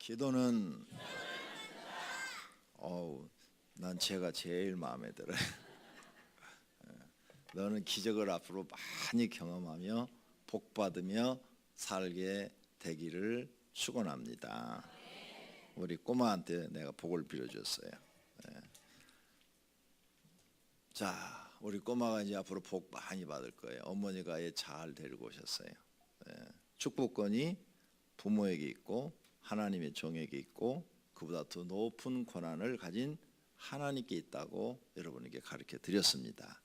기도는 난 제가 제일 마음에 들어요. 너는 기적을 앞으로 많이 경험하며 복받으며 살게 되기를 축원합니다. 우리 꼬마한테 내가 복을 빌어줬어요. 자, 우리 꼬마가 이제 앞으로 복 많이 받을 거예요. 어머니가 얘 잘 데리고 오셨어요. 축복권이 부모에게 있고 하나님의 종에게 있고 그보다 더 높은 권한을 가진 하나님께 있다고 여러분에게 가르쳐 드렸습니다.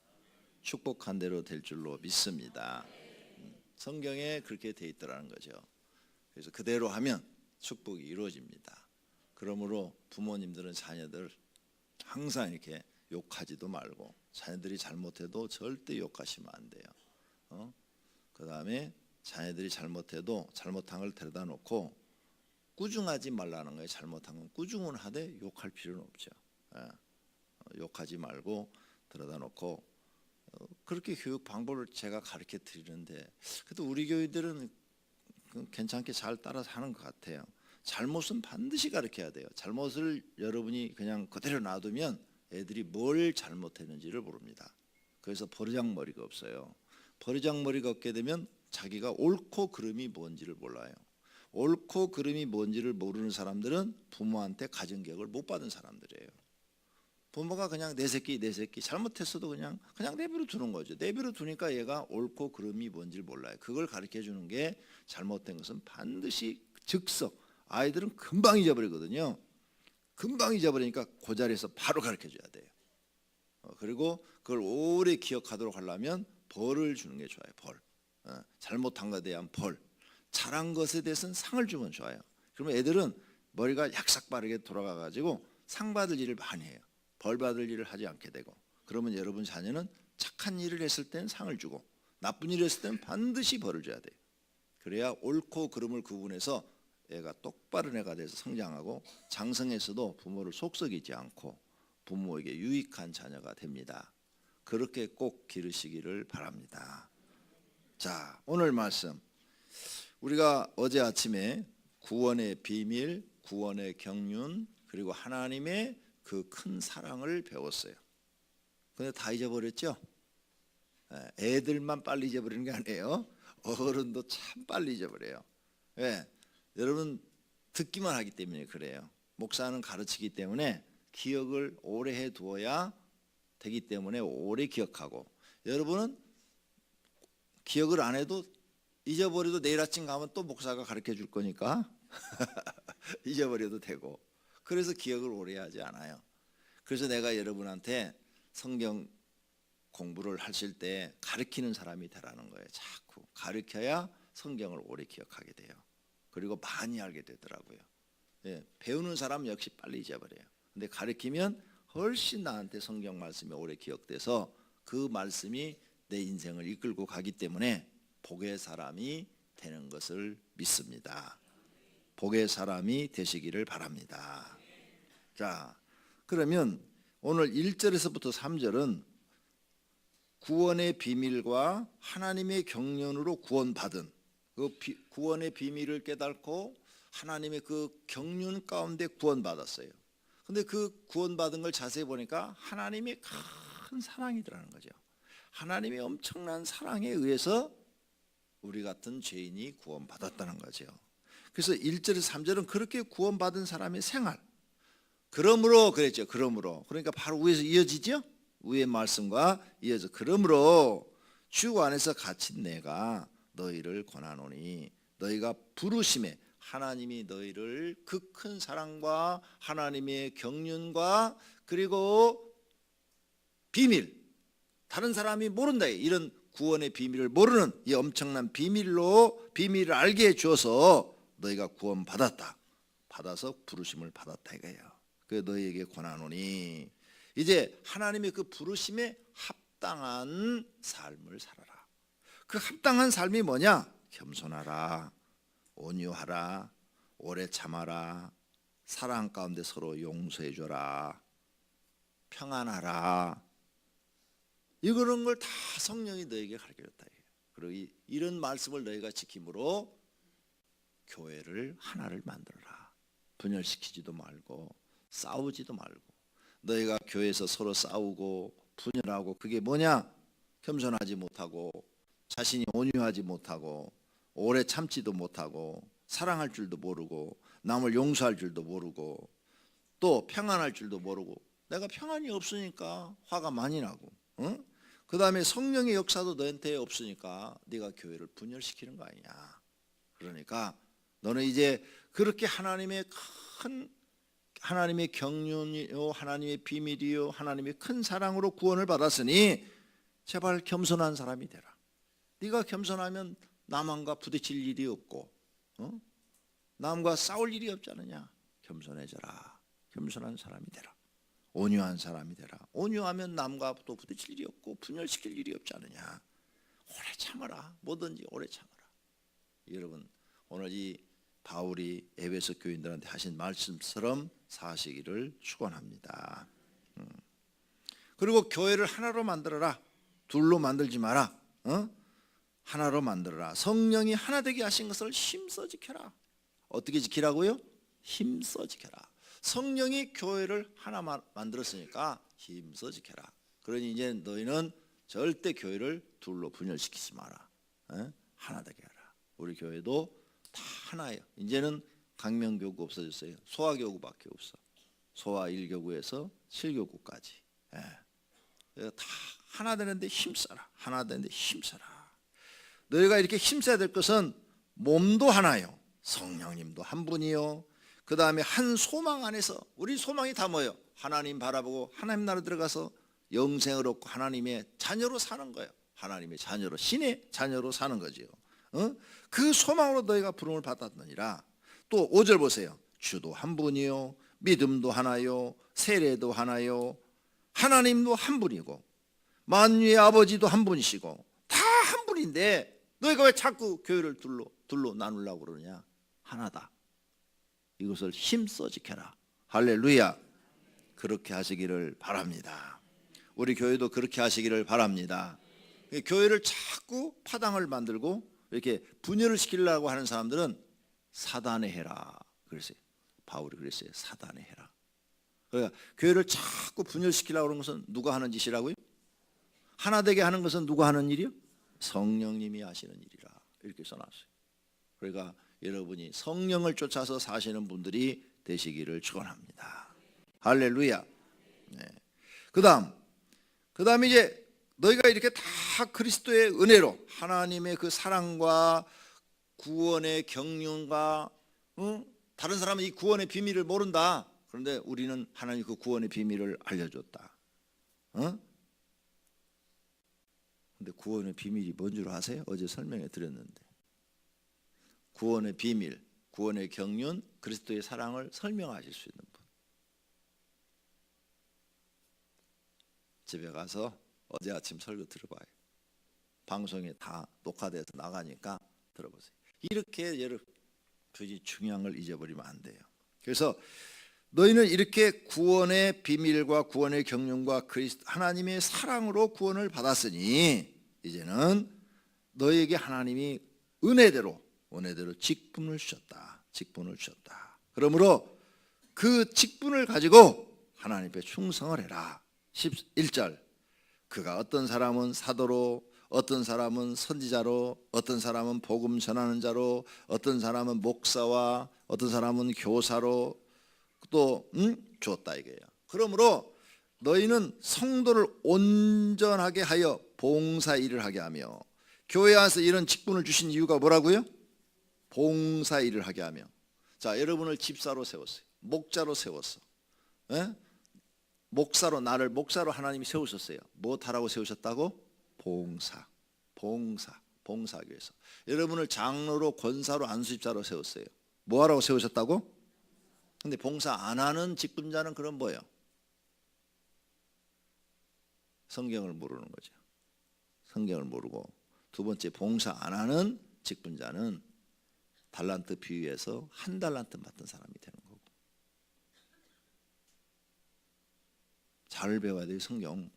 축복한 대로 될 줄로 믿습니다. 성경에 그렇게 돼 있더라는 거죠. 그래서 그대로 하면 축복이 이루어집니다. 그러므로 부모님들은 자녀들 항상 이렇게 욕하지도 말고, 자녀들이 잘못해도 절대 욕하시면 안 돼요. 그 다음에 자녀들이 잘못해도 잘못한 걸 데려다 놓고 꾸중하지 말라는 거예요. 잘못한 건 꾸중은 하되 욕할 필요는 없죠. 욕하지 말고 데려다 놓고, 그렇게 교육 방법을 제가 가르쳐 드리는데, 그래도 우리 교회들은 괜찮게 잘 따라서 하는 것 같아요. 잘못은 반드시 가르쳐야 돼요. 잘못을 여러분이 그냥 그대로 놔두면 애들이 뭘 잘못했는지를 모릅니다. 그래서 버르장머리가 없어요. 버르장머리가 없게 되면 자기가 옳고 그름이 뭔지를 몰라요. 옳고 그름이 뭔지를 모르는 사람들은 부모한테 가정교육을 못 받은 사람들이에요. 부모가 그냥 내 새끼 잘못했어도 그냥 내버려 두는 거죠. 내버려 두니까 얘가 옳고 그름이 뭔지를 몰라요. 그걸 가르쳐 주는 게, 잘못된 것은 반드시 즉석, 아이들은 금방 잊어버리거든요. 금방 잊어버리니까 그 자리에서 바로 가르쳐 줘야 돼요. 그리고 그걸 오래 기억하도록 하려면 벌을 주는 게 좋아요. 벌. 잘못한 것에 대한 벌. 잘한 것에 대해서는 상을 주면 좋아요. 그러면 애들은 머리가 약삭빠르게 돌아가가지고 상 받을 일을 많이 해요. 벌 받을 일을 하지 않게 되고, 그러면 여러분 자녀는 착한 일을 했을 때는 상을 주고 나쁜 일을 했을 때는 반드시 벌을 줘야 돼요. 그래야 옳고 그름을 구분해서 애가 똑바른 애가 돼서 성장하고 장성에서도 부모를 속썩이지 않고 부모에게 유익한 자녀가 됩니다. 그렇게 꼭 기르시기를 바랍니다. 자, 오늘 말씀, 우리가 어제 아침에 구원의 비밀, 구원의 경륜, 그리고 하나님의 그 큰 사랑을 배웠어요. 근데 다 잊어버렸죠? 애들만 빨리 잊어버리는 게 아니에요. 어른도 참 빨리 잊어버려요. 왜? 여러분 듣기만 하기 때문에 그래요. 목사는 가르치기 때문에 기억을 오래 해두어야 되기 때문에 오래 기억하고, 여러분은 기억을 안 해도 잊어버려도 내일 아침 가면 또 목사가 가르쳐 줄 거니까 잊어버려도 되고, 그래서 기억을 오래 하지 않아요. 그래서 내가 여러분한테 성경 공부를 하실 때 가르치는 사람이 되라는 거예요. 자꾸 가르쳐야 성경을 오래 기억하게 돼요. 그리고 많이 알게 되더라고요. 배우는 사람 역시 빨리 잊어버려요. 근데 가르치면 훨씬 나한테 성경 말씀이 오래 기억돼서 그 말씀이 내 인생을 이끌고 가기 때문에 복의 사람이 되는 것을 믿습니다. 복의 사람이 되시기를 바랍니다. 자, 그러면 오늘 1절에서부터 3절은 구원의 비밀과 하나님의 경륜으로 구원받은 그 구원의 비밀을 깨닫고 하나님의 그 경륜 가운데 구원받았어요. 근데 그 구원받은 걸 자세히 보니까 하나님의 큰 사랑이더라는 거죠. 하나님의 엄청난 사랑에 의해서 우리 같은 죄인이 구원받았다는 거죠. 그래서 1절에서 3절은 그렇게 구원받은 사람의 생활, 그러므로 그랬죠. 그러므로, 그러니까 바로 위에서 이어지죠. 위의 말씀과 이어서, 그러므로 주 안에서 갇힌 내가 너희를 권하노니 너희가 부르심에, 하나님이 너희를 그 큰 사랑과 하나님의 경륜과 그리고 비밀, 다른 사람이 모른다, 이런 구원의 비밀을 모르는 이 엄청난 비밀을 알게 해주어서 너희가 구원받았다, 받아서 부르심을 받았다 이거예요. 그 너희에게 권하노니, 이제 하나님의 그 부르심에 합당한 삶을 살아라. 그 합당한 삶이 뭐냐? 겸손하라, 온유하라, 오래 참아라, 사랑 가운데 서로 용서해 줘라, 평안하라, 이런 걸 다 성령이 너에게 가르쳐줬다. 그리고 이런 말씀을 너희가 지킴으로 교회를 하나를 만들어라. 분열시키지도 말고 싸우지도 말고. 너희가 교회에서 서로 싸우고 분열하고 그게 뭐냐? 겸손하지 못하고 자신이 온유하지 못하고 오래 참지도 못하고 사랑할 줄도 모르고 남을 용서할 줄도 모르고 또 평안할 줄도 모르고. 내가 평안이 없으니까 화가 많이 나고, 응? 그 다음에 성령의 역사도 너한테 없으니까 네가 교회를 분열시키는 거 아니냐. 그러니까 너는 이제 그렇게 하나님의 경륜이요 하나님의 비밀이요 하나님의 큰 사랑으로 구원을 받았으니 제발 겸손한 사람이 되라. 네가 겸손하면 남과 부딪힐 일이 없고, 남과 싸울 일이 없지 않느냐. 겸손해져라. 겸손한 사람이 되라. 온유한 사람이 되라. 온유하면 남과 또 부딪힐 일이 없고 분열시킬 일이 없지 않느냐. 오래 참아라. 뭐든지 오래 참아라. 여러분, 오늘 이 바울이 에베소 교인들한테 하신 말씀처럼 사시기를 축원합니다. 그리고 교회를 하나로 만들어라. 둘로 만들지 마라. 하나로 만들어라. 성령이 하나 되게 하신 것을 힘써 지켜라. 어떻게 지키라고요? 힘써 지켜라. 성령이 교회를 하나 만들었으니까 힘써 지켜라. 그러니 이제 너희는 절대 교회를 둘로 분열시키지 마라. 하나 되게 하라. 우리 교회도 다 하나예요. 이제는 강명교구 없어졌어요. 소아교구밖에 없어. 소아 1교구에서 7교구까지. 다 하나 되는데 힘써라. 하나 되는데 힘써라. 너희가 이렇게 힘써야 될 것은 몸도 하나요. 성령님도 한 분이요. 그 다음에 한 소망 안에서 우리 소망이 다 뭐예요? 하나님 바라보고 하나님 나라 들어가서 영생을 얻고 하나님의 자녀로 사는 거예요. 하나님의 자녀로, 신의 자녀로 사는 거지요. 그 소망으로 너희가 부름을 받았느니라. 또 5절 보세요. 주도 한 분이요 믿음도 하나요 세례도 하나요 하나님도 한 분이고 만유의 아버지도 한 분이시고 다 한 분인데 너희가 왜 자꾸 교회를 둘로 나누려고 그러냐. 하나다. 이것을 힘써 지켜라. 할렐루야. 그렇게 하시기를 바랍니다. 우리 교회도 그렇게 하시기를 바랍니다. 교회를 자꾸 파당을 만들고 이렇게 분열을 시키려고 하는 사람들은 사단의 해라 그랬어요. 바울이 그랬어요. 사단의 해라. 그러니까 교회를 자꾸 분열시키려고 하는 것은 누가 하는 짓이라고요? 하나 되게 하는 것은 누가 하는 일이요? 성령님이 하시는 일이라 이렇게 써놨어요. 그러니까 여러분이 성령을 쫓아서 사시는 분들이 되시기를 축원합니다. 할렐루야. 네. 그다음 이제 너희가 이렇게 다 그리스도의 은혜로 하나님의 그 사랑과 구원의 경륜과 다른 사람은 이 구원의 비밀을 모른다. 그런데 우리는 하나님 그 구원의 비밀을 알려줬다. 근데 구원의 비밀이 뭔 줄 아세요? 어제 설명해 드렸는데 구원의 비밀, 구원의 경륜, 그리스도의 사랑을 설명하실 수 있는 분. 집에 가서 어제 아침 설교 들어봐요. 방송에 다 녹화돼서 나가니까 들어보세요. 이렇게 여러분 중요한 걸 잊어버리면 안 돼요. 그래서 너희는 이렇게 구원의 비밀과 구원의 경륜과 그리스도 하나님의 사랑으로 구원을 받았으니 이제는 너희에게 하나님이 은혜대로 직분을 주셨다. 직분을 주셨다. 그러므로 그 직분을 가지고 하나님 앞에 충성을 해라. 11절 그가 어떤 사람은 사도로 어떤 사람은 선지자로 어떤 사람은 복음 전하는 자로 어떤 사람은 목사와 어떤 사람은 교사로 또 주었다 이거예요. 그러므로 너희는 성도를 온전하게 하여 봉사 일을 하게 하며 교회 안에서 이런 직분을 주신 이유가 뭐라고요? 봉사 일을 하게 하며. 자, 여러분을 집사로 세웠어요. 목자로 세웠어. 나를 목사로 하나님이 세우셨어요. 무엇하라고 세우셨다고? 봉사하기 위해서. 여러분을 장로로 권사로 안수집사로 세웠어요. 뭐하라고 세우셨다고? 근데 봉사 안 하는 직분자는 그럼 뭐예요? 성경을 모르는 거죠. 성경을 모르고. 두 번째, 봉사 안 하는 직분자는 달란트 비유에서 한 달란트 맡은 사람이 되는 거고. 잘 배워야 돼요, 성경.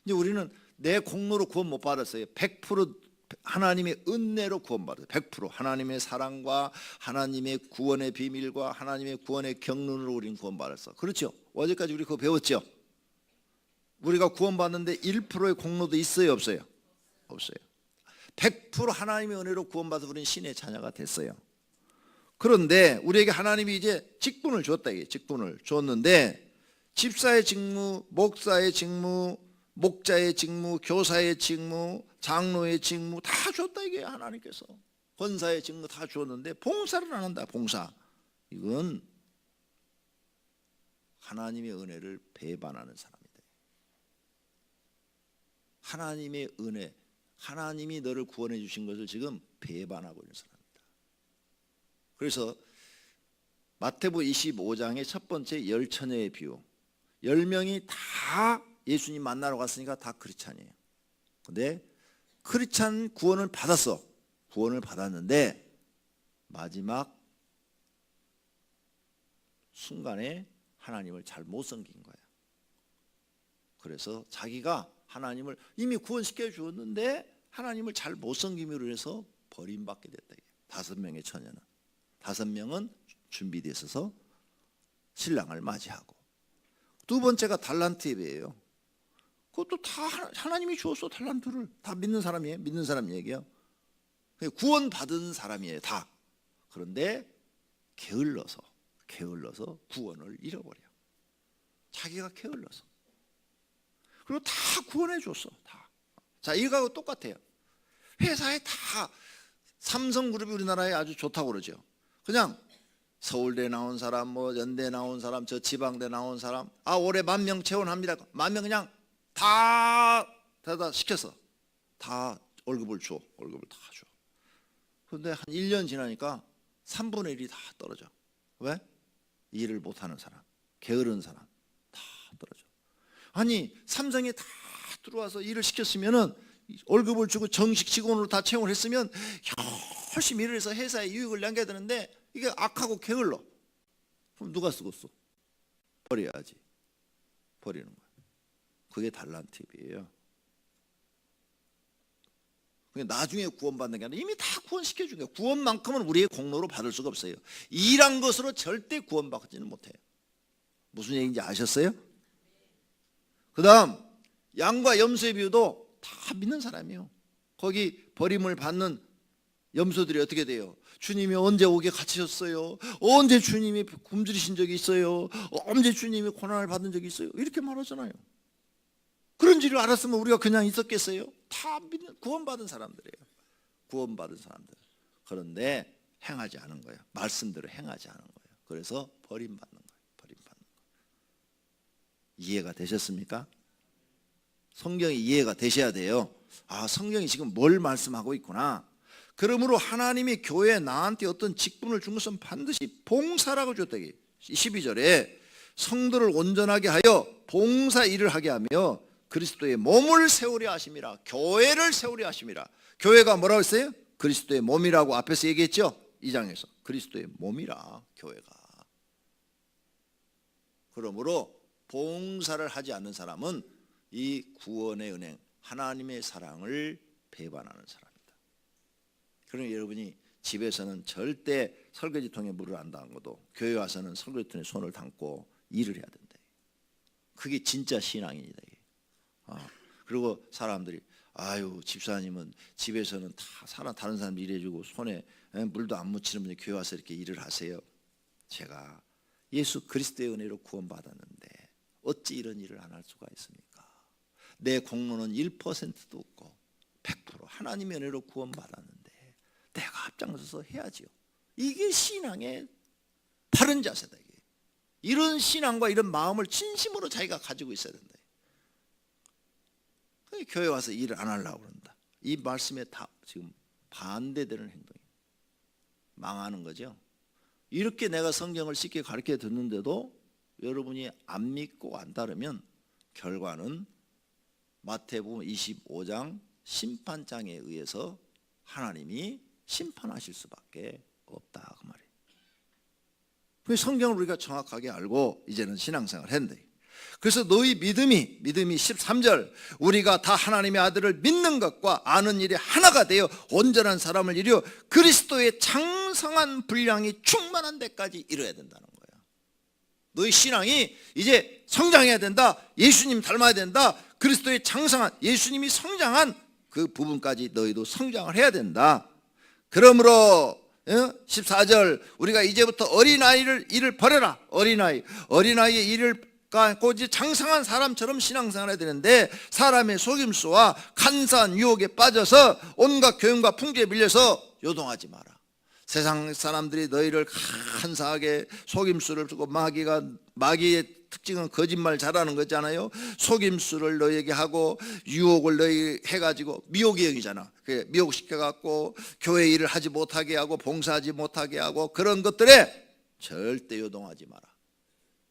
이제 우리는 내 공로로 구원 못 받았어요. 100% 하나님의 은혜로 구원받았어요. 100% 하나님의 사랑과 하나님의 구원의 비밀과 하나님의 구원의 경륜으로 우리는 구원받았어. 그렇죠? 어제까지 우리 그거 배웠죠? 우리가 구원받는데 1%의 공로도 있어요, 없어요? 없어요. 100% 하나님의 은혜로 구원받아 우리는 신의 자녀가 됐어요. 그런데 우리에게 하나님이 이제 직분을 줬다. 이게 직분을 줬는데 집사의 직무, 목사의 직무, 목자의 직무, 교사의 직무, 장로의 직무 다 줬다. 이게 하나님께서 권사의 직무 다 줬는데 봉사를 안 한다. 봉사. 이건 하나님의 은혜를 배반하는 사람이다. 하나님의 은혜, 하나님이 너를 구원해 주신 것을 지금 배반하고 있는 사람입니다. 그래서 마태복음 25장의 첫 번째 열 처녀의 비유, 10명이 다 예수님 만나러 갔으니까 다 크리스찬이에요. 근데 크리스찬 구원을 받았어. 구원을 받았는데 마지막 순간에 하나님을 잘못 섬긴 거야. 그래서 자기가 하나님을 이미 구원시켜 주었는데 하나님을 잘못 섬김으로 해서 버림받게 됐다. 5명의 처녀는. 5명은 준비되어 있어서 신랑을 맞이하고, 두 번째가 달란트 예배예요. 그것도 다 하나님이 주었어. 달란트를 다 믿는 사람이에요. 믿는 사람 얘기예요. 구원받은 사람이에요, 다. 그런데 게을러서 구원을 잃어버려. 자기가 게을러서. 그리고 다 구원해 줬어. 다. 자, 이거하고 똑같아요. 회사에 다 삼성그룹이 우리나라에 아주 좋다고 그러죠. 그냥 서울대 나온 사람, 뭐 연대 나온 사람, 저 지방대 나온 사람, 아 올해 10,000명 채원합니다. 10,000명 그냥 다 시켜서 다 월급을 줘. 월급을 다 줘. 그런데 한 1년 지나니까 3분의 1이 다 떨어져. 왜? 일을 못하는 사람, 게으른 사람 다 떨어져. 아니 삼성에 다 들어와서 일을 시켰으면은 월급을 주고 정식 직원으로 다 채용을 했으면 열심히 일을 해서 회사에 유익을 남겨야 되는데 이게 악하고 게을러. 그럼 누가 쓰겠어? 버려야지. 버리는 거야. 그게 달란트예요. 나중에 구원받는 게 아니라 이미 다 구원시켜준 거예요. 구원만큼은 우리의 공로로 받을 수가 없어요. 일한 것으로 절대 구원받지는 못해요. 무슨 얘기인지 아셨어요? 그 다음 양과 염소의 비유도 다 믿는 사람이에요. 거기 버림을 받는 염소들이 어떻게 돼요? 주님이 언제 오게 갇히셨어요? 언제 주님이 굶주리신 적이 있어요? 언제 주님이 고난을 받은 적이 있어요? 이렇게 말하잖아요. 그런 줄을 알았으면 우리가 그냥 있었겠어요? 다 믿는 구원받은 사람들이에요. 구원받은 사람들. 그런데 행하지 않은 거예요. 말씀대로 행하지 않은 거예요. 그래서 버림받는 거예요. 버림받는 거예요. 이해가 되셨습니까? 성경이 이해가 되셔야 돼요. 아, 성경이 지금 뭘 말씀하고 있구나. 그러므로 하나님이 교회에 나한테 어떤 직분을 준 것은 반드시 봉사라고 줬다. 12절에 성도를 온전하게 하여 봉사 일을 하게 하며 그리스도의 몸을 세우려 하심이라. 교회를 세우려 하심이라. 교회가 뭐라고 했어요? 그리스도의 몸이라고 앞에서 얘기했죠? 2장에서 그리스도의 몸이라 교회가. 그러므로 봉사를 하지 않는 사람은 이 구원의 은행, 하나님의 사랑을 배반하는 사람입니다. 그러니 여러분이 집에서는 절대 설거지통에 물을 안 담고도 교회 와서는 설거지통에 손을 담고 일을 해야 된다. 그게 진짜 신앙입니다. 그리고 사람들이 아유 집사님은 집에서는 다 다른 사람 일해주고 손에 물도 안 묻히는 분이 교회 와서 이렇게 일을 하세요. 제가 예수 그리스도의 은혜로 구원받았는데 어찌 이런 일을 안 할 수가 있습니까? 내 공로는 1%도 없고 100% 하나님의 은혜로 구원받았는데 내가 앞장서서 해야지요. 이게 신앙의 바른 자세다. 이게. 이런 신앙과 이런 마음을 진심으로 자기가 가지고 있어야 된다. 교회 와서 일을 안 하려고 그런다. 이 말씀에 다 지금 반대되는 행동이에요. 망하는 거죠. 이렇게 내가 성경을 쉽게 가르쳐 듣는데도 여러분이 안 믿고 안 따르면 결과는 마태복음 25장 심판장에 의해서 하나님이 심판하실 수밖에 없다 그 말이에요. 그 성경을 우리가 정확하게 알고 이제는 신앙생활을 했는데 그래서 너희 믿음이 13절 우리가 다 하나님의 아들을 믿는 것과 아는 일에 하나가 되어 온전한 사람을 이루어 그리스도의 장성한 분량이 충만한 데까지 이뤄야 된다는 거예요. 너희 신앙이 이제 성장해야 된다. 예수님 닮아야 된다. 그리스도의 장성한, 예수님이 성장한 그 부분까지 너희도 성장을 해야 된다. 그러므로 14절 우리가 이제부터 어린아이의 일을 버려라. 어린아이의 일을 곧 이제 장성한 사람처럼 신앙생활을 해야 되는데 사람의 속임수와 간사한 유혹에 빠져서 온갖 교훈과 풍조에 밀려서 요동하지 마라. 세상 사람들이 너희를 간사하게 속임수를 주고 마귀의 특징은 거짓말 잘하는 거잖아요. 속임수를 너희에게 하고 유혹을 너희 해가지고 미혹의 영이잖아. 미혹시켜갖고 교회 일을 하지 못하게 하고 봉사하지 못하게 하고 그런 것들에 절대 요동하지 마라.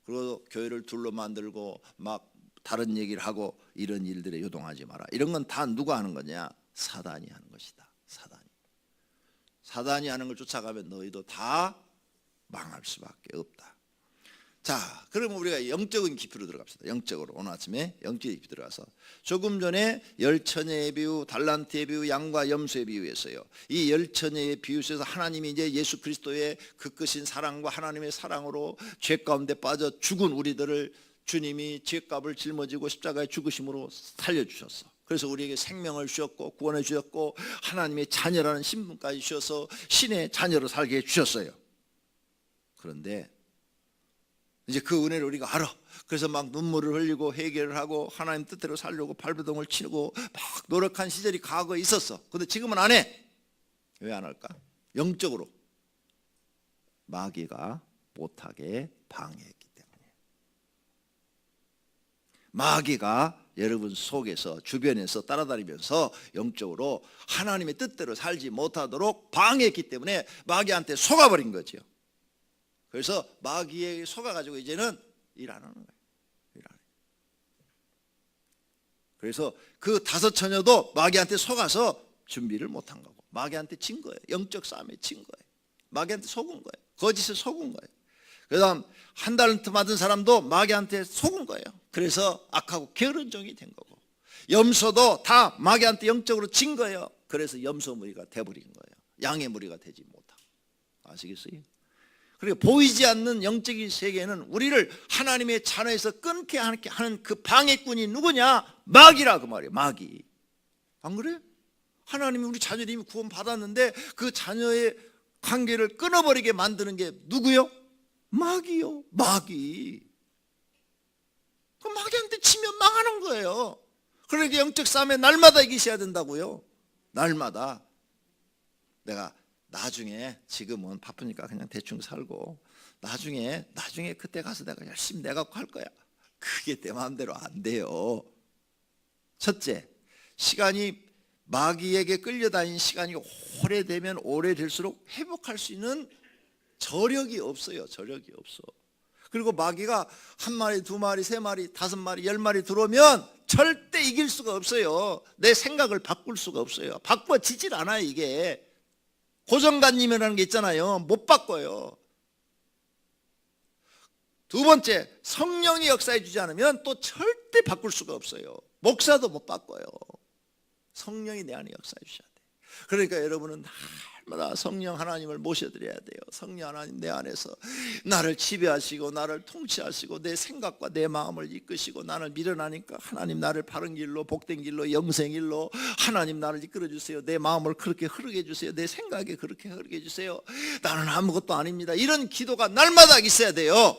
그리고 교회를 둘러 만들고 막 다른 얘기를 하고 이런 일들에 요동하지 마라. 이런 건 다 누가 하는 거냐? 사단이 하는 것이다. 사단이 하는 걸 쫓아가면 너희도 다 망할 수밖에 없다. 자, 그러면 우리가 영적인 깊이로 들어갑시다. 영적으로 오늘 아침에 영적인 깊이 들어가서 조금 전에 열처녀의 비유, 달란트의 비유, 양과 염소의 비유였어요. 이 열처녀의 비유에서 하나님이 이제 예수 그리스도의 그 크신 사랑과 하나님의 사랑으로 죄 가운데 빠져 죽은 우리들을 주님이 죄값을 짊어지고 십자가의 죽으심으로 살려주셨어. 그래서 우리에게 생명을 주셨고 구원해 주셨고 하나님의 자녀라는 신분까지 주셔서 신의 자녀로 살게 해주셨어요. 그런데 이제 그 은혜를 우리가 알아. 그래서 막 눈물을 흘리고 회개를 하고 하나님 뜻대로 살려고 발버둥을 치고 막 노력한 시절이 과거에 있었어. 근데 지금은 안 해. 왜 안 할까? 영적으로 마귀가 못하게 방해했기 때문에. 마귀가 여러분 속에서 주변에서 따라다니면서 영적으로 하나님의 뜻대로 살지 못하도록 방해했기 때문에 마귀한테 속아버린 거죠. 그래서 마귀에 속아가지고 이제는 일 안 하는 거예요. 그래서 그 5 처녀도 마귀한테 속아서 준비를 못한 거고 마귀한테 진 거예요. 영적 싸움에 진 거예요. 마귀한테 속은 거예요. 거짓에 속은 거예요. 그 다음 한 달란트 받은 사람도 마귀한테 속은 거예요. 그래서 악하고 게으른 종이 된 거고 염소도 다 마귀한테 영적으로 진 거예요. 그래서 염소 무리가 돼버린 거예요. 양의 무리가 되지 못하고. 아시겠어요? 그리고 보이지 않는 영적인 세계는 우리를 하나님의 자녀에서 끊게 하는 그 방해꾼이 누구냐? 마귀라 그 말이에요. 마귀. 안 그래요? 하나님이 우리 자녀들이 이미 구원 받았는데 그 자녀의 관계를 끊어버리게 만드는 게 누구요? 마귀요. 마귀. 그 마귀한테 치면 망하는 거예요. 그러니까 영적 싸움에 날마다 이기셔야 된다고요. 날마다. 내가 나중에 지금은 바쁘니까 그냥 대충 살고 나중에 그때 가서 내가 열심히 내갖고 할 거야. 그게 내 마음대로 안 돼요. 첫째, 시간이 마귀에게 끌려다닌 시간이 오래되면 오래될수록 회복할 수 있는 저력이 없어요. 저력이 없어. 그리고 마귀가 1마리, 2마리, 3마리, 5마리, 10마리 들어오면 절대 이길 수가 없어요. 내 생각을 바꿀 수가 없어요. 바꿔지질 않아요. 이게 고정관념이라는 게 있잖아요. 못 바꿔요. 두 번째, 성령이 역사해 주지 않으면 또 절대 바꿀 수가 없어요. 목사도 못 바꿔요. 성령이 내 안에 역사해 주셔야 돼요. 그러니까 여러분은 날마다 성령 하나님을 모셔드려야 돼요. 성령 하나님 내 안에서 나를 지배하시고 나를 통치하시고 내 생각과 내 마음을 이끄시고 나를 밀어나니까 하나님 나를 바른 길로 복된 길로 영생 길로 하나님 나를 이끌어 주세요. 내 마음을 그렇게 흐르게 해주세요. 내 생각에 그렇게 흐르게 해주세요. 나는 아무것도 아닙니다. 이런 기도가 날마다 있어야 돼요.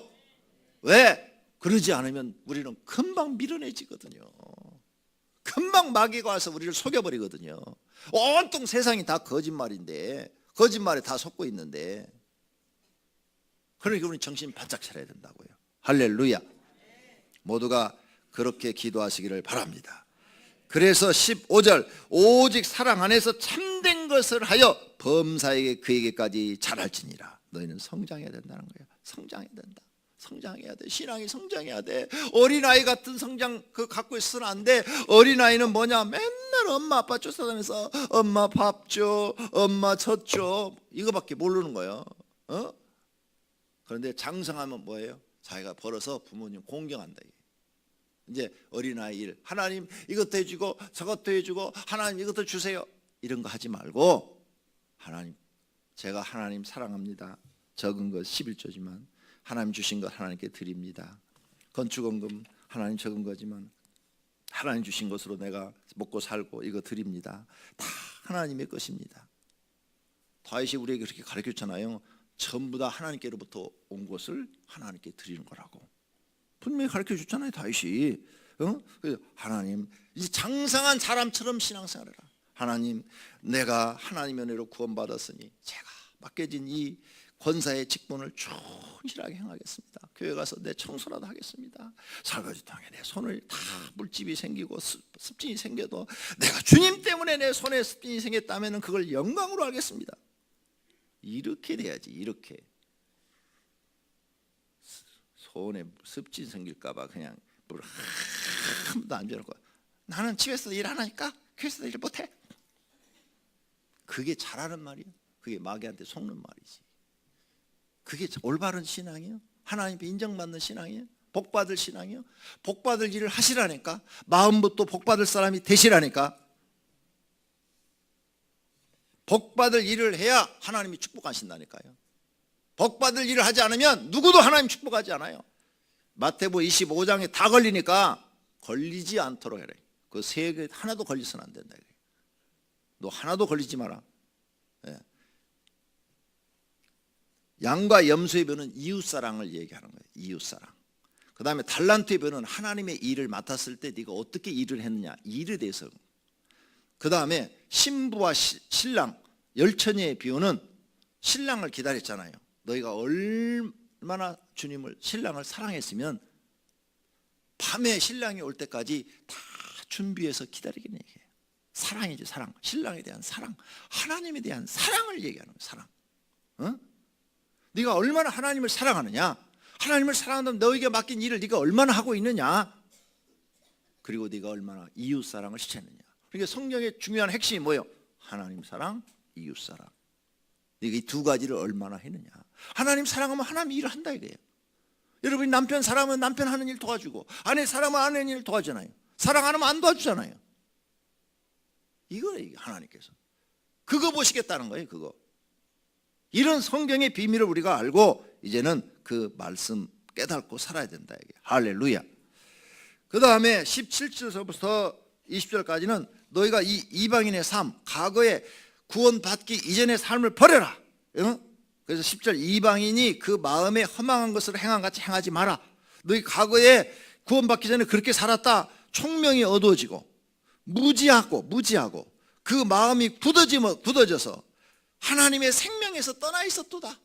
왜? 그러지 않으면 우리는 금방 밀어내지거든요. 금방 마귀가 와서 우리를 속여버리거든요. 온통 세상이 다 거짓말인데 거짓말에 다 속고 있는데 그러니까 우리는 정신 바짝 차려야 된다고요. 할렐루야. 모두가 그렇게 기도하시기를 바랍니다. 그래서 15절 오직 사랑 안에서 참된 것을 하여 범사에게 그에게까지 잘할지니라. 너희는 성장해야 된다는 거예요. 성장해야 된다. 성장해야 돼. 신앙이 성장해야 돼. 어린아이 같은 성장 갖고 있어서는 안 돼. 어린아이는 뭐냐? 맨날 엄마 아빠 쫓아다니면서 엄마 밥 줘, 엄마 젖 줘, 이거밖에 모르는 거예요. 그런데 장성하면 뭐예요? 자기가 벌어서 부모님 공경한다. 이제 어린아이 일, 하나님 이것도 해주고 저것도 해주고 하나님 이것도 주세요, 이런 거 하지 말고, 하나님 제가 하나님 사랑합니다. 적은 것 11조지만 하나님 주신 것 하나님께 드립니다. 건축원금 하나님 적은 거지만 하나님 주신 것으로 내가 먹고 살고 이거 드립니다. 다 하나님의 것입니다. 다윗이 우리에게 그렇게 가르쳤잖아요. 전부 다 하나님께로부터 온 것을 하나님께 드리는 거라고 분명히 가르쳐줬잖아요, 다윗이. 하나님, 이제 장성한 사람처럼 신앙생활해라. 하나님, 내가 하나님의 은혜로 구원받았으니 제가 맡겨진 이 권사의 직분을 충실하게 행하겠습니다. 교회 가서 내 청소라도 하겠습니다. 설거지 통에 내 손을 다 물집이 생기고 습진이 생겨도 내가 주님 때문에 내 손에 습진이 생겼다면 그걸 영광으로 하겠습니다. 이렇게 돼야지. 이렇게 손에 습진 생길까 봐 그냥 물 한 번도 안 줘놓고 나는 집에서 일 안 하니까 교회에서 일 못해. 그게 잘하는 말이야. 그게 마귀한테 속는 말이지. 그게 올바른 신앙이에요? 하나님께 인정받는 신앙이에요? 복받을 신앙이에요? 복받을 일을 하시라니까. 마음부터 복받을 사람이 되시라니까. 복받을 일을 해야 하나님이 축복하신다니까요. 복받을 일을 하지 않으면 누구도 하나님 축복하지 않아요. 마태복음 25장에 다 걸리니까 걸리지 않도록 해라. 그 세 개 하나도 걸리서는 안 된다. 너 하나도 걸리지 마라. 예. 양과 염소의 변은 이웃사랑을 얘기하는 거예요. 이웃사랑. 그 다음에 달란트의 변은 하나님의 일을 맡았을 때 네가 어떻게 일을 했느냐, 일에 대해서. 그 다음에 신부와 신랑, 열처녀의 비유는 신랑을 기다렸잖아요. 너희가 얼마나 주님을, 신랑을 사랑했으면 밤에 신랑이 올 때까지 다 준비해서 기다리긴 얘기해요. 사랑이지, 사랑. 신랑에 대한 사랑, 하나님에 대한 사랑을 얘기하는 거예요. 사랑. 어? 네가 얼마나 하나님을 사랑하느냐, 하나님을 사랑한다면 너에게 맡긴 일을 네가 얼마나 하고 있느냐, 그리고 네가 얼마나 이웃사랑을 실천했느냐. 그러니까 성경의 중요한 핵심이 뭐예요? 하나님 사랑, 이웃사랑. 네가 이 두 가지를 얼마나 했느냐. 하나님 사랑하면 하나님 일을 한다 이거예요. 여러분이 남편 사랑하면 남편 하는 일 도와주고, 아내 사랑하면 아내 일 도와주잖아요. 사랑 안 하면 안 도와주잖아요. 이거예요, 하나님께서. 그거 보시겠다는 거예요, 그거. 이런 성경의 비밀을 우리가 알고 이제는 그 말씀 깨닫고 살아야 된다 이게. 할렐루야. 그 다음에 17절서부터 20절까지는 너희가 이 이방인의 삶, 과거에 구원받기 이전의 삶을 버려라. 그래서 10절, 이방인이 그 마음에 허망한 것을 행한 같이 행하지 마라. 너희 과거에 구원받기 전에 그렇게 살았다. 총명이 어두워지고 무지하고 그 마음이 굳어져서 하나님의 생명에서 떠나 있었도다.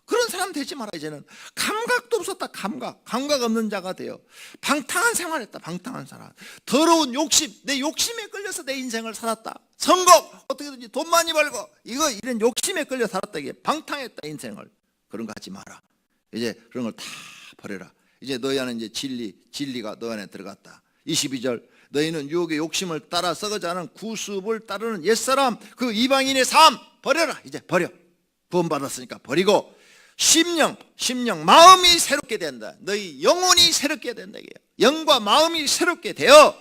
그런 사람 되지 마라. 이제는 감각도 없었다. 감각 없는 자가 되어 방탕한 생활했다. 방탕한 사람, 더러운 욕심, 내 욕심에 끌려서 내 인생을 살았다. 성공, 어떻게든지 돈 많이 벌고 이런 욕심에 끌려 살았다. 이게 방탕했다 인생을. 그런 거 하지 마라. 이제 그런 걸 다 버려라. 이제 너희 안에 이제 진리가 너 안에 들어갔다. 22절, 너희는 유혹의 욕심을 따라 썩어지 않은 구습을 따르는 옛사람, 그 이방인의 삶 버려라. 이제 버려. 구원받았으니까 버리고 심령, 마음이 새롭게 된다. 너희 영혼이 새롭게 된다. 영과 마음이 새롭게 되어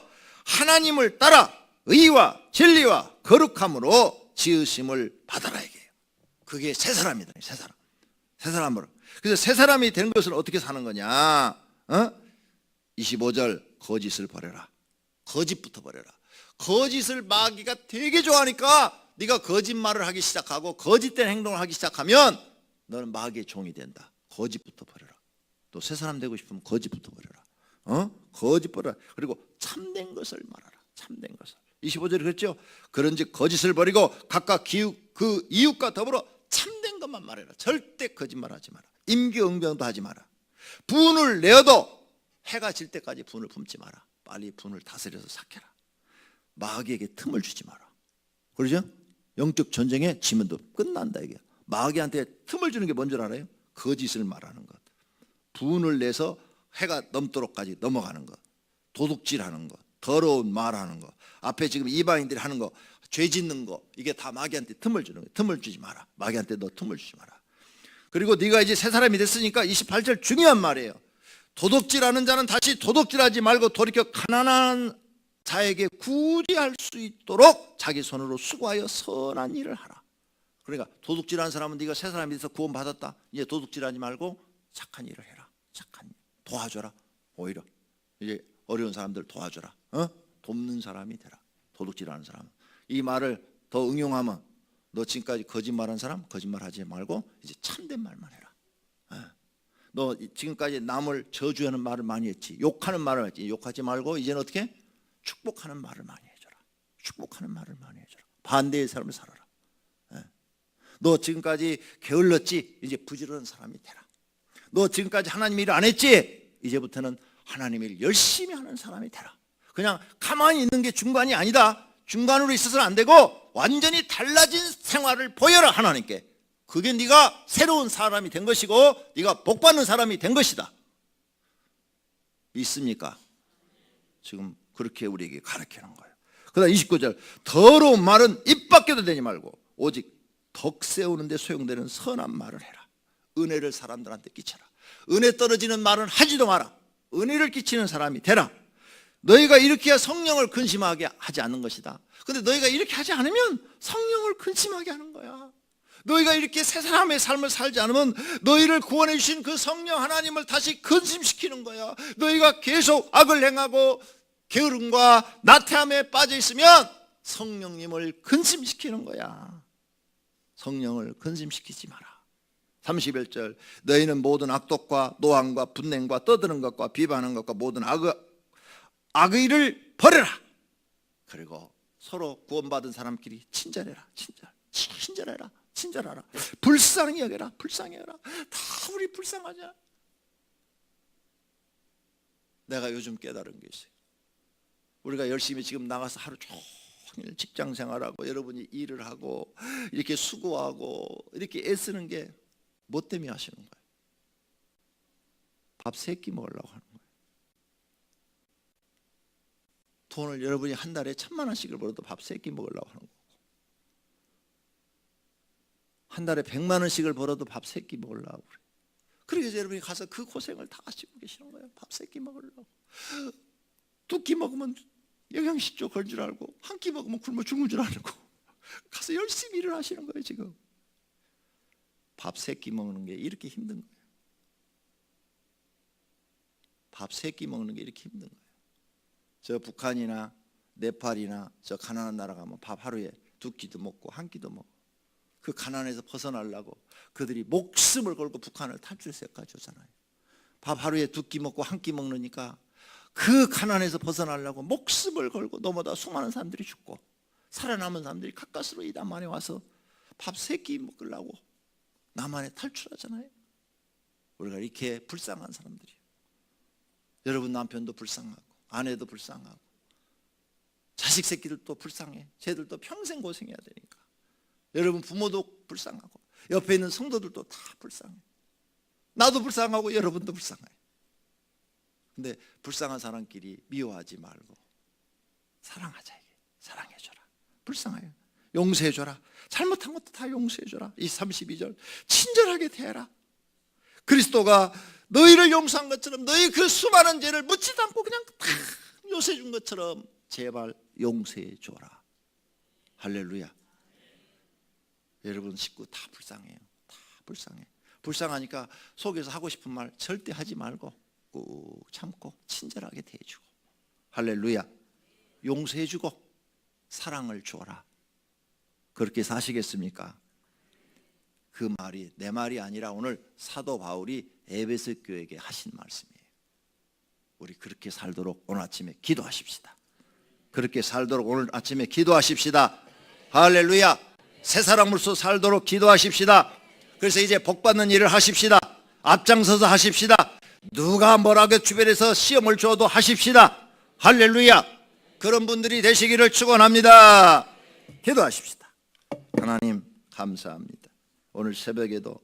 하나님을 따라 의와 진리와 거룩함으로 지으심을 받아라. 이게 그게 새 사람이다. 새 사람으로. 그래서 새 사람이 되는 것은 어떻게 사는 거냐? 25절, 거짓을 버려라. 거짓부터 버려라. 거짓을 마귀가 되게 좋아하니까 네가 거짓말을 하기 시작하고 거짓된 행동을 하기 시작하면 너는 마귀의 종이 된다. 거짓부터 버려라. 또 새 사람 되고 싶으면 거짓부터 버려라. 거짓 버려라. 그리고 참된 것을 말하라. 참된 것을. 25절에 그랬죠. 그런즉 거짓을 버리고 각각 그 이웃과 더불어 참된 것만 말해라. 절대 거짓말하지 마라. 임기응변도 하지 마라. 분을 내어도 해가 질 때까지 분을 품지 마라. 빨리 분을 다스려서 삭혀라. 마귀에게 틈을 주지 마라. 그러죠? 영적 전쟁에 지면 또 끝난다 이게. 마귀한테 틈을 주는 게 뭔 줄 알아요? 거짓을 말하는 것, 분을 내서 해가 넘도록까지 넘어가는 것, 도둑질하는 것, 더러운 말하는 것, 앞에 지금 이방인들이 하는 거, 죄 짓는 거, 이게 다 마귀한테 틈을 주는 거예요. 틈을 주지 마라. 마귀한테 너 틈을 주지 마라. 그리고 네가 이제 새 사람이 됐으니까 28절 중요한 말이에요. 도둑질하는 자는 다시 도둑질하지 말고 돌이켜 가난한 자에게 구제할 수 있도록 자기 손으로 수고하여 선한 일을 하라. 그러니까 도둑질하는 사람은 네가 새 사람이 돼서 구원받았다, 이제 도둑질하지 말고 착한 일을 해라. 착한 일 도와줘라. 오히려 이제 어려운 사람들 도와줘라. 돕는 사람이 되라. 도둑질하는 사람. 이 말을 더 응용하면 너 지금까지 거짓말한 사람 거짓말하지 말고 이제 참된 말만 해라. 너 지금까지 남을 저주하는 말을 많이 했지, 욕하는 말을 했지. 욕하지 말고 이제는 어떻게? 축복하는 말을 많이 해줘라. 축복하는 말을 많이 해줘라. 반대의 삶을 살아라. 너 지금까지 게을렀지, 이제 부지런한 사람이 되라. 너 지금까지 하나님 일 안 했지, 이제부터는 하나님 일 열심히 하는 사람이 되라. 그냥 가만히 있는 게 중간이 아니다. 중간으로 있어서는 안 되고 완전히 달라진 생활을 보여라, 하나님께. 그게 네가 새로운 사람이 된 것이고 네가 복받는 사람이 된 것이다. 믿습니까? 지금 그렇게 우리에게 가르치는 거예요. 그 다음 29절, 더러운 말은 입 밖에도 내지 말고 오직 덕 세우는 데 소용되는 선한 말을 해라. 은혜를 사람들한테 끼쳐라. 은혜 떨어지는 말은 하지도 마라. 은혜를 끼치는 사람이 되라. 너희가 이렇게 해야 성령을 근심하게 하지 않는 것이다. 근데 너희가 이렇게 하지 않으면 성령을 근심하게 하는 거야. 너희가 이렇게 새 사람의 삶을 살지 않으면 너희를 구원해 주신 그 성령 하나님을 다시 근심시키는 거야. 너희가 계속 악을 행하고 게으름과 나태함에 빠져 있으면 성령님을 근심시키는 거야. 성령을 근심시키지 마라. 31절, 너희는 모든 악독과 노함과 분냉과 떠드는 것과 비방하는 것과 모든 악의를 버려라. 그리고 서로 구원받은 사람끼리 친절해라. 친절해라. 친절하라. 불쌍히 여겨라. 불쌍히 여겨라. 다 우리 불쌍하자. 내가 요즘 깨달은 게 있어요. 우리가 열심히 지금 나가서 하루 종일 직장 생활하고 여러분이 일을 하고 이렇게 수고하고 이렇게 애쓰는 게 뭐 때문에 하시는 거예요? 밥 3끼 먹으려고 하는 거예요. 돈을 여러분이 한 달에 1,000만 원씩을 벌어도 밥 3끼 먹으려고 하는 거고, 한 달에 100만 원씩을 벌어도 밥 3끼 먹으려고 그래요. 그래서 여러분이 가서 그 고생을 다 하시고 계시는 거예요. 밥 3끼 먹으려고. 2끼 먹으면 영양실조 걸 줄 알고 1끼 먹으면 굶어 죽는 줄 알고 가서 열심히 일을 하시는 거예요. 지금 밥 3끼 먹는 게 이렇게 힘든 거예요. 밥 3끼 먹는 게 이렇게 힘든 거예요. 저 북한이나 네팔이나 저 가난한 나라 가면 밥 하루에 2끼도 먹고 1끼도 먹고, 그 가난에서 벗어나려고 그들이 목숨을 걸고 북한을 탈출해서까지 오잖아요. 밥 하루에 2끼 먹고 1끼 먹으니까 그 가난에서 벗어나려고 목숨을 걸고 너무나 수많은 사람들이 죽고, 살아남은 사람들이 가까스로 이 남한에 와서 밥 3끼 먹으려고 남한에 탈출하잖아요. 우리가 이렇게 불쌍한 사람들이에요. 여러분 남편도 불쌍하고 아내도 불쌍하고 자식 새끼들도 불쌍해. 쟤들도 평생 고생해야 되니까. 여러분 부모도 불쌍하고 옆에 있는 성도들도 다 불쌍해. 나도 불쌍하고 여러분도 불쌍해. 근데 불쌍한 사람끼리 미워하지 말고 사랑하자. 이게 사랑해줘라. 불쌍해요. 용서해줘라. 잘못한 것도 다 용서해줘라. 이 32절, 친절하게 대해라. 그리스도가 너희를 용서한 것처럼 너희 그 수많은 죄를 묻지도 않고 그냥 다 용서해 준 것처럼 제발 용서해줘라. 할렐루야. 여러분 식구 다 불쌍해요. 다 불쌍해. 불쌍하니까 속에서 하고 싶은 말 절대 하지 말고 꾹 참고 친절하게 대해주고, 할렐루야. 용서해주고 사랑을 주어라. 그렇게 사시겠습니까? 그 말이 내 말이 아니라 오늘 사도 바울이 에베소 교회에게 하신 말씀이에요. 우리 그렇게 살도록 오늘 아침에 기도하십시다. 그렇게 살도록 오늘 아침에 기도하십시다. 할렐루야. 새 사람으로서 살도록 기도하십시다. 그래서 이제 복받는 일을 하십시다. 앞장서서 하십시다. 누가 뭐라고 주변에서 시험을 줘도 하십시다. 할렐루야. 그런 분들이 되시기를 축원합니다. 기도하십시다. 하나님 감사합니다. 오늘 새벽에도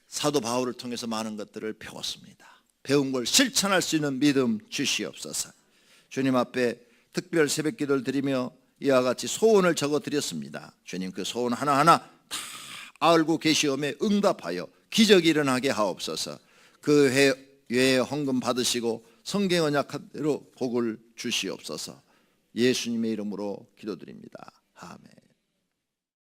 사도 바울을 통해서 많은 것들을 배웠습니다. 배운 걸 실천할 수 있는 믿음 주시옵소서. 주님 앞에 특별 새벽 기도를 드리며 이와 같이 소원을 적어 드렸습니다. 주님 그 소원 하나하나 다 알고 계시오매 응답하여 기적이 일어나게 하옵소서. 그 외에 헌금 받으시고 성경 언약대로 복을 주시옵소서. 예수님의 이름으로 기도드립니다. 아멘.